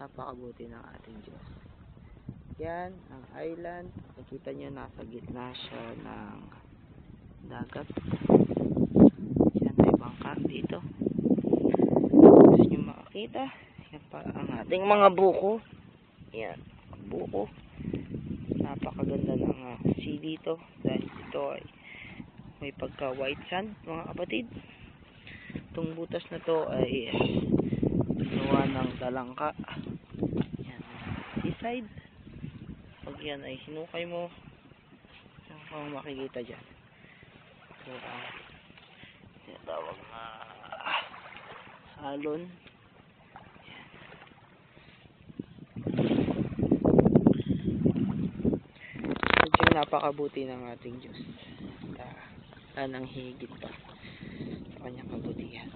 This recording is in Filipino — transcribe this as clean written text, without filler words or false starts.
napakabuti ng ating Diyos. Yan, ang island. Nakikita nyo, nasa gitna siya ng dagat. Yan, may bangka dito. Gusto nyo makakita. Yan pa ang ating mga buko. Yan, buko. Napakaganda ng sea dito. Dahil ito ay may pagka white sand, mga kapatid. Itong butas na to ay ginawa ng talangka. Yan, seaside. Pag yan ay hinukay mo, ang makikita dyan. So, tawag na salon. Yan. Medyo napakabuti ng ating Diyos. Nang higit pa sa kanyang kabutihan.